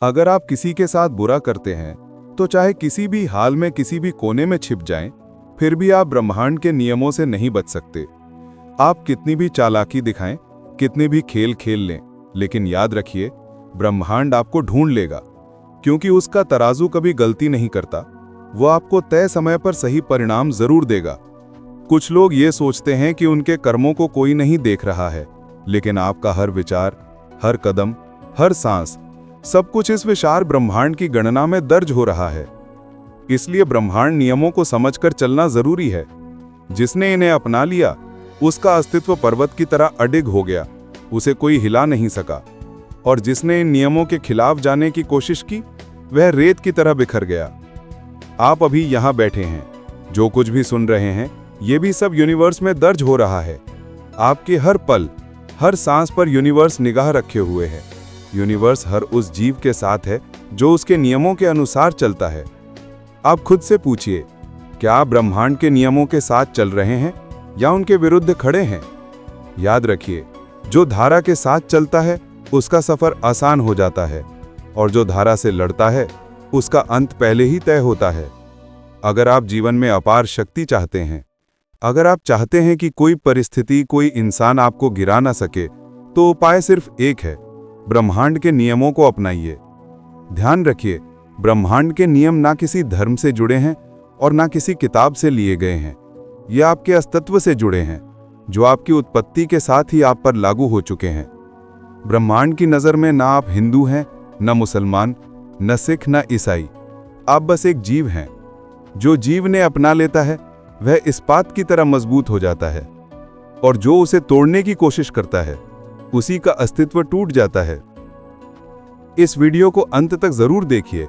अगर आप किसी के साथ बुरा करते हैं तो चाहे किसी भी हाल में किसी भी कोने में छिप जाएं, फिर भी आप ब्रह्मांड के नियमों से नहीं बच सकते। आप कितनी भी चालाकी दिखाएं, कितने भी खेल खेल लें, लेकिन याद रखिए, ब्रह्मांड आपको ढूंढ लेगा, क्योंकि उसका तराजू कभी गलती नहीं करता। वो आपको तय समय पर सही परिणाम जरूर देगा। कुछ लोग ये सोचते हैं कि उनके कर्मों को कोई नहीं देख रहा है, लेकिन आपका हर विचार, हर कदम, हर सांस, सब कुछ इस विशाल ब्रह्मांड की गणना में दर्ज हो रहा है। इसलिए ब्रह्मांड नियमों को समझकर चलना जरूरी है। जिसने इन्हें अपना लिया, उसका अस्तित्व पर्वत की तरह अडिग हो गया, उसे कोई हिला नहीं सका। और जिसने इन नियमों के खिलाफ जाने की कोशिश की, वह रेत की तरह बिखर गया। आप अभी यहां बैठे हैं, जो कुछ भी सुन रहे हैं, ये भी सब यूनिवर्स में दर्ज हो रहा है। आपके हर पल, हर सांस पर यूनिवर्स निगाह रखे हुए है। यूनिवर्स हर उस जीव के साथ है जो उसके नियमों के अनुसार चलता है। आप खुद से पूछिए, क्या आप ब्रह्मांड के नियमों के साथ चल रहे हैं या उनके विरुद्ध खड़े हैं? याद रखिए, जो धारा के साथ चलता है उसका सफर आसान हो जाता है, और जो धारा से लड़ता है उसका अंत पहले ही तय होता है। अगर आप जीवन में अपार शक्ति चाहते हैं, अगर आप चाहते हैं कि कोई परिस्थिति, कोई इंसान आपको गिरा ना सके, तो उपाय सिर्फ एक है, ब्रह्मांड के नियमों को अपनाइए। ध्यान रखिए, ब्रह्मांड के नियम ना किसी धर्म से जुड़े हैं और ना किसी किताब से लिए गए हैं। ये आपके अस्तित्व से जुड़े हैं, जो आपकी उत्पत्ति के साथ ही आप पर लागू हो चुके हैं। ब्रह्मांड की नज़र में ना आप हिंदू हैं, न मुसलमान, न सिख, न ईसाई। आप बस एक जीव हैं। जो जीव ने अपना लेता है, वह इस्पात की तरह मजबूत हो जाता है, और जो उसे तोड़ने की कोशिश करता है, उसी का अस्तित्व टूट जाता है। इस वीडियो को अंत तक जरूर देखिए,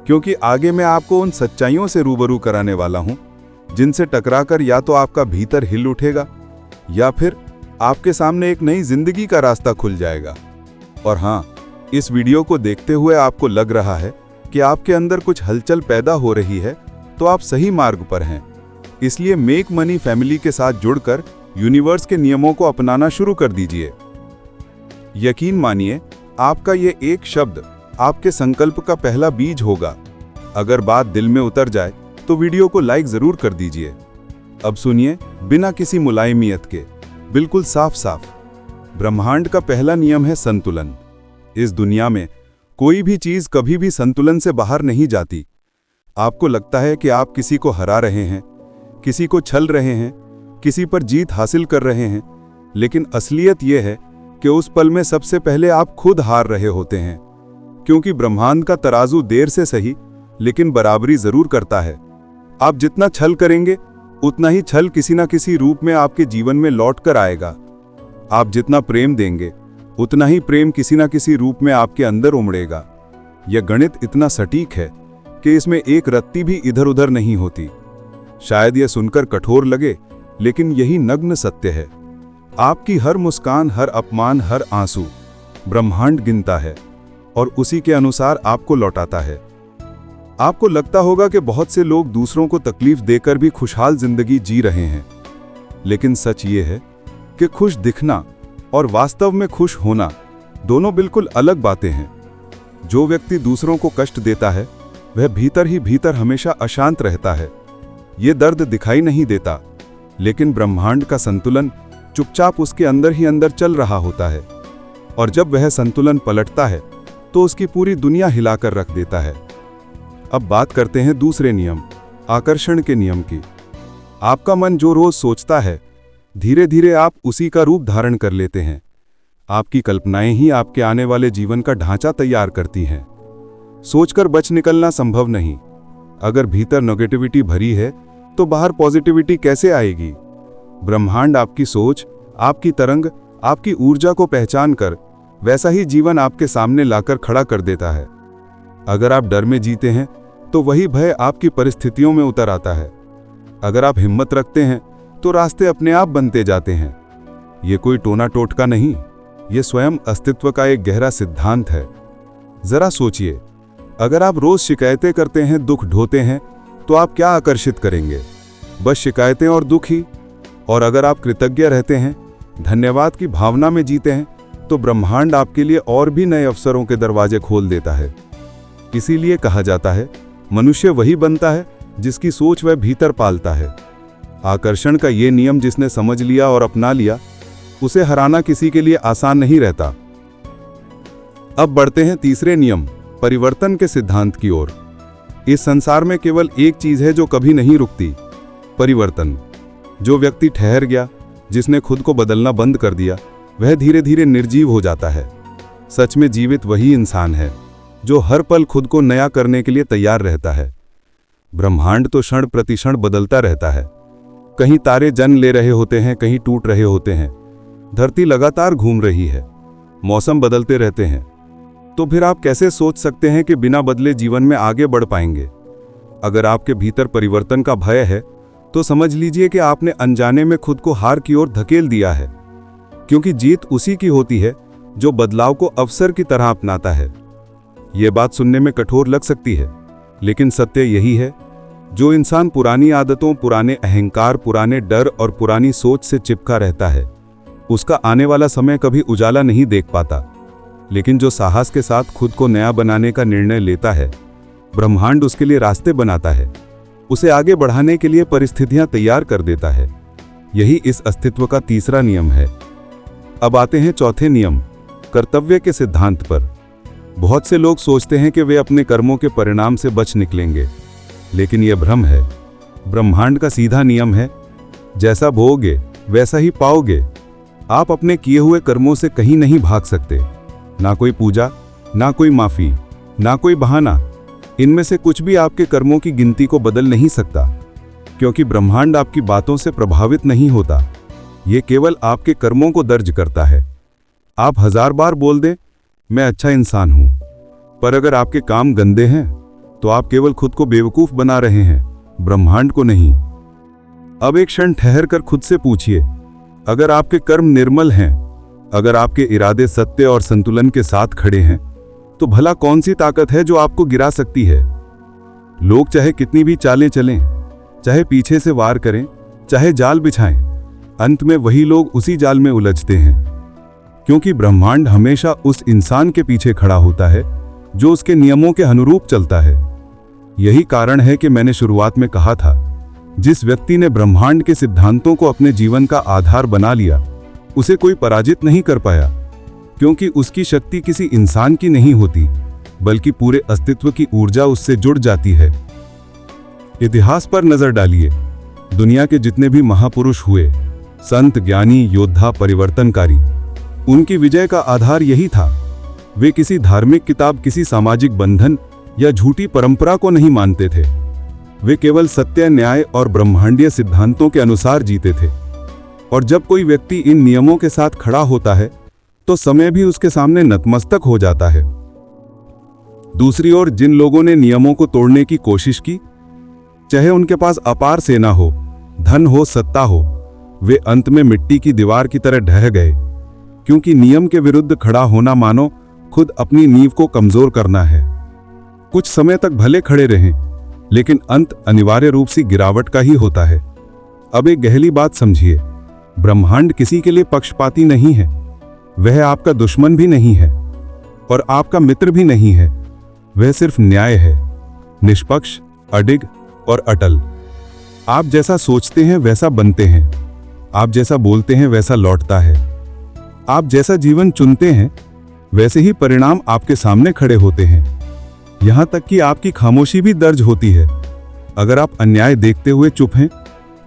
क्योंकि आगे मैं आपको उन सच्चाइयों से रूबरू कराने वाला हूं, जिनसे टकराकर या तो आपका भीतर हिल उठेगा, या फिर आपके सामने एक नई जिंदगी का रास्ता खुल जाएगा। और हां, इस वीडियो को देखते हुए आपको लग रहा है कि आपके अंदर कुछ हलचल पैदा हो रही है, तो आप सही मार्ग पर हैं। इसलिए मेक मनी फैमिली के साथ जुड़कर यूनिवर्स के नियमों को अपनाना शुरू कर दीजिए। यकीन मानिए, आपका ये एक शब्द आपके संकल्प का पहला बीज होगा। अगर बात दिल में उतर जाए तो वीडियो को लाइक जरूर कर दीजिए। अब सुनिए, बिना किसी मुलायमियत के, बिल्कुल साफ साफ। ब्रह्मांड का पहला नियम है संतुलन। इस दुनिया में कोई भी चीज कभी भी संतुलन से बाहर नहीं जाती। आपको लगता है कि आप किसी को हरा रहे हैं, किसी को छल रहे हैं, किसी पर जीत हासिल कर रहे हैं, लेकिन असलियत यह है कि उस पल में सबसे पहले आप खुद हार रहे होते हैं। क्योंकि ब्रह्मांड का तराजू देर से सही, लेकिन बराबरी जरूर करता है। आप जितना छल करेंगे, उतना ही छल किसी ना किसी रूप में आपके जीवन में लौट कर आएगा। आप जितना प्रेम देंगे, उतना ही प्रेम किसी ना किसी रूप में आपके अंदर उमड़ेगा। यह गणित इतना सटीक है कि इसमें एक रत्ती भी इधर उधर नहीं होती। शायद यह सुनकर कठोर लगे, लेकिन यही नग्न सत्य है। आपकी हर मुस्कान, हर अपमान, हर आंसू ब्रह्मांड गिनता है और उसी के अनुसार आपको लौटाता है। आपको लगता होगा कि बहुत से लोग दूसरों को तकलीफ देकर भी खुशहाल जिंदगी जी रहे हैं, लेकिन सच ये है कि खुश दिखना और वास्तव में खुश होना दोनों बिल्कुल अलग बातें हैं। जो व्यक्ति दूसरों को कष्ट देता है, वह भीतर ही भीतर हमेशा अशांत रहता है। ये दर्द दिखाई नहीं देता, लेकिन ब्रह्मांड का संतुलन चुपचाप उसके अंदर ही अंदर चल रहा होता है। और जब वह संतुलन पलटता है, तो उसकी पूरी दुनिया हिलाकर रख देता है। अब बात करते हैं दूसरे नियम, आकर्षण के नियम की। आपका मन जो रोज सोचता है, धीरे धीरे आप उसी का रूप धारण कर लेते हैं। आपकी कल्पनाएं ही आपके आने वाले जीवन का ढांचा तैयार करती हैं। सोचकर बच निकलना संभव नहीं। अगर भीतर नेगेटिविटी भरी है, तो बाहर पॉजिटिविटी कैसे आएगी? ब्रह्मांड आपकी सोच, आपकी तरंग, आपकी ऊर्जा को पहचान कर वैसा ही जीवन आपके सामने लाकर खड़ा कर देता है। अगर आप डर में जीते हैं, तो वही भय आपकी परिस्थितियों में उतर आता है। अगर आप हिम्मत रखते हैं, तो रास्ते अपने आप बनते जाते हैं। ये कोई टोना टोटका नहीं, ये स्वयं अस्तित्व का एक गहरा सिद्धांत है। जरा सोचिए, अगर आप रोज शिकायतें करते हैं, दुख ढोते हैं, तो आप क्या आकर्षित करेंगे? बस शिकायतें और दुख ही। और अगर आप कृतज्ञ रहते हैं, धन्यवाद की भावना में जीते हैं, तो ब्रह्मांड आपके लिए और भी नए अवसरों के दरवाजे खोल देता है। इसीलिए कहा जाता है, मनुष्य वही बनता है जिसकी सोच वह भीतर पालता है। आकर्षण का ये नियम जिसने समझ लिया और अपना लिया, उसे हराना किसी के लिए आसान नहीं रहता। अब बढ़ते हैं तीसरे नियम, परिवर्तन के सिद्धांत की ओर। इस संसार में केवल एक चीज है जो कभी नहीं रुकती, परिवर्तन। जो व्यक्ति ठहर गया, जिसने खुद को बदलना बंद कर दिया, वह धीरे धीरे निर्जीव हो जाता है। सच में जीवित वही इंसान है जो हर पल खुद को नया करने के लिए तैयार रहता है। ब्रह्मांड तो क्षण प्रतिक्षण बदलता रहता है। कहीं तारे जन्म ले रहे होते हैं, कहीं टूट रहे होते हैं। धरती लगातार घूम रही है, मौसम बदलते रहते हैं। तो फिर आप कैसे सोच सकते हैं कि बिना बदले जीवन में आगे बढ़ पाएंगे? अगर आपके भीतर परिवर्तन का भय है, तो समझ लीजिए कि आपने अनजाने में खुद को हार की ओर धकेल दिया है। क्योंकि जीत उसी की होती है जो बदलाव को अवसर की तरह अपनाता है। यह बात सुनने में कठोर लग सकती है, लेकिन सत्य यही है। जो इंसान पुरानी आदतों, पुराने अहंकार, पुराने डर और पुरानी सोच से चिपका रहता है, उसका आने वाला समय कभी उजाला नहीं देख पाता। लेकिन जो साहस के साथ खुद को नया बनाने का निर्णय लेता है, ब्रह्मांड उसके लिए रास्ते बनाता है, उसे आगे बढ़ाने के लिए परिस्थितियां तैयार कर देता है। यही इस अस्तित्व का तीसरा नियम है। अब आते हैं चौथे नियम, कर्तव्य के सिद्धांत पर। बहुत से लोग सोचते हैं कि वे अपने कर्मों के परिणाम से बच निकलेंगे, लेकिन यह भ्रम है। ब्रह्मांड का सीधा नियम है, जैसा बोओगे वैसा ही पाओगे। आप अपने किए हुए कर्मों से कहीं नहीं भाग सकते। ना कोई पूजा, ना कोई माफी, ना कोई बहाना। इनमें से कुछ भी आपके कर्मों की गिनती को बदल नहीं सकता, क्योंकि ब्रह्मांड आपकी बातों से प्रभावित नहीं होता। यह केवल आपके कर्मों को दर्ज करता है। आप 1000 बार बोल दें, मैं अच्छा इंसान हूं, पर अगर आपके काम गंदे हैं, तो आप केवल खुद को बेवकूफ बना रहे हैं, ब्रह्मांड को नहीं। अब एक क्षण ठहर कर खुद से पूछिए, अगर आपके कर्म निर्मल हैं, अगर आपके इरादे सत्य और संतुलन के साथ खड़े हैं, तो भला कौन सी ताकत है जो आपको गिरा सकती है? लोग चाहे कितनी भी चालें चलें, चाहे पीछे से वार करें, चाहे जाल बिछाएं, अंत में वही लोग उसी जाल में उलझते हैं। क्योंकि ब्रह्मांड हमेशा उस इंसान के पीछे खड़ा होता है जो उसके नियमों के अनुरूप चलता है। यही कारण है कि मैंने शुरुआत में कहा था, जिस व्यक्ति ने ब्रह्मांड के सिद्धांतों को अपने जीवन का आधार बना लिया, उसे कोई पराजित नहीं कर पाया, क्योंकि उसकी शक्ति किसी इंसान की नहीं होती, बल्कि पूरे अस्तित्व की ऊर्जा उससे जुड़ जाती है। इतिहास पर नजर डालिए। दुनिया के जितने भी महापुरुष हुए, संत, ज्ञानी, योद्धा, परिवर्तनकारी, उनकी विजय का आधार यही था। वे किसी धार्मिक किताब, किसी सामाजिक बंधन या झूठी परंपरा को नहीं मानते थे। वे केवल सत्य, न्याय और ब्रह्मांडीय सिद्धांतों के अनुसार जीते थे। और जब कोई व्यक्ति इन नियमों के साथ खड़ा होता है, तो समय भी उसके सामने नतमस्तक हो जाता है। दूसरी ओर जिन लोगों ने नियमों को तोड़ने की कोशिश की, चाहे उनके पास अपार सेना हो, धन हो, सत्ता हो, वे अंत में मिट्टी की दीवार की तरह ढह गए। क्योंकि नियम के विरुद्ध खड़ा होना मानो खुद अपनी नींव को कमजोर करना है। कुछ समय तक भले खड़े रहें, लेकिन अंत अनिवार्य रूप से गिरावट का ही होता है। अब एक गहरी बात समझिए, ब्रह्मांड किसी के लिए पक्षपाती नहीं है। वह आपका दुश्मन भी नहीं है और आपका मित्र भी नहीं है। वह सिर्फ न्याय है, निष्पक्ष, अडिग और अटल। आप जैसा सोचते हैं वैसा बनते हैं, आप जैसा बोलते हैं वैसा लौटता है, आप जैसा जीवन चुनते हैं वैसे ही परिणाम आपके सामने खड़े होते हैं। यहां तक कि आपकी खामोशी भी दर्ज होती है। अगर आप अन्याय देखते हुए चुप हैं,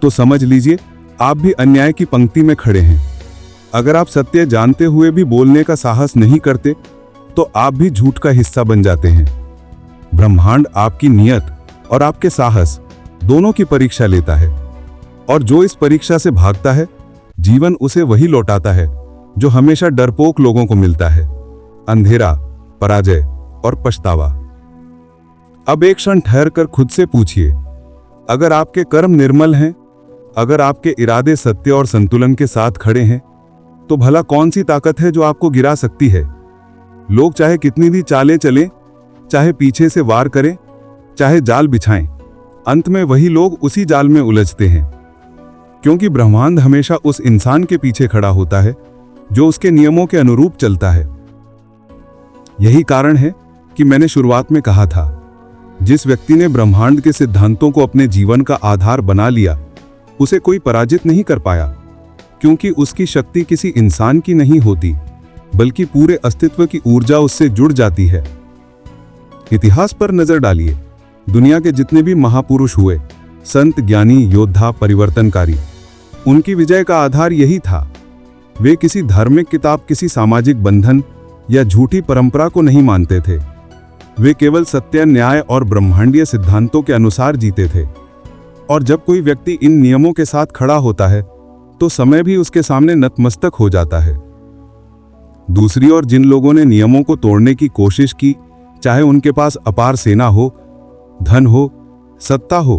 तो समझ लीजिए आप भी अन्याय की पंक्ति में खड़े हैं। अगर आप सत्य जानते हुए भी बोलने का साहस नहीं करते, तो आप भी झूठ का हिस्सा बन जाते हैं। ब्रह्मांड आपकी नियत और आपके साहस दोनों की परीक्षा लेता है, और जो इस परीक्षा से भागता है, जीवन उसे वही लौटाता है जो हमेशा डरपोक लोगों को मिलता है, अंधेरा, पराजय और पछतावा। अब एक क्षण ठहर कर खुद से पूछिए, अगर आपके कर्म निर्मल हैं, अगर आपके इरादे सत्य और संतुलन के साथ खड़े हैं, तो भला कौन सी ताकत है जो आपको गिरा सकती है? लोग चाहे कितनी भी चालें चलें, चाहे पीछे से वार करें, चाहे जाल बिछाएं, अंत में वही लोग उसी जाल में उलझते हैं। क्योंकि ब्रह्मांड हमेशा उस इंसान के पीछे खड़ा होता है जो उसके नियमों के अनुरूप चलता है। यही कारण है कि मैंने शुरुआत में कहा था, जिस व्यक्ति ने ब्रह्मांड के सिद्धांतों को अपने जीवन का आधार बना लिया, उसे कोई पराजित नहीं कर पाया, क्योंकि उसकी शक्ति किसी इंसान की नहीं होती, बल्कि पूरे अस्तित्व की ऊर्जा उससे जुड़ जाती है। इतिहास पर नजर डालिए। दुनिया के जितने भी महापुरुष हुए, संत, ज्ञानी, योद्धा, परिवर्तनकारी, उनकी विजय का आधार यही था। वे किसी धार्मिक किताब, किसी सामाजिक बंधन या झूठी परंपरा को नहीं मानते थे। वे केवल सत्य, न्याय और ब्रह्मांडीय सिद्धांतों के अनुसार जीते थे। और जब कोई व्यक्ति इन नियमों के साथ खड़ा होता है, तो समय भी उसके सामने नतमस्तक हो जाता है। दूसरी ओर जिन लोगों ने नियमों को तोड़ने की कोशिश की, चाहे उनके पास अपार सेना हो, धन हो, सत्ता हो,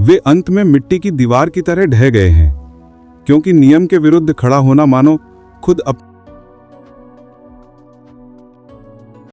वे अंत में मिट्टी की दीवार की तरह ढह गए हैं, क्योंकि नियम के विरुद्ध खड़ा होना मानो खुद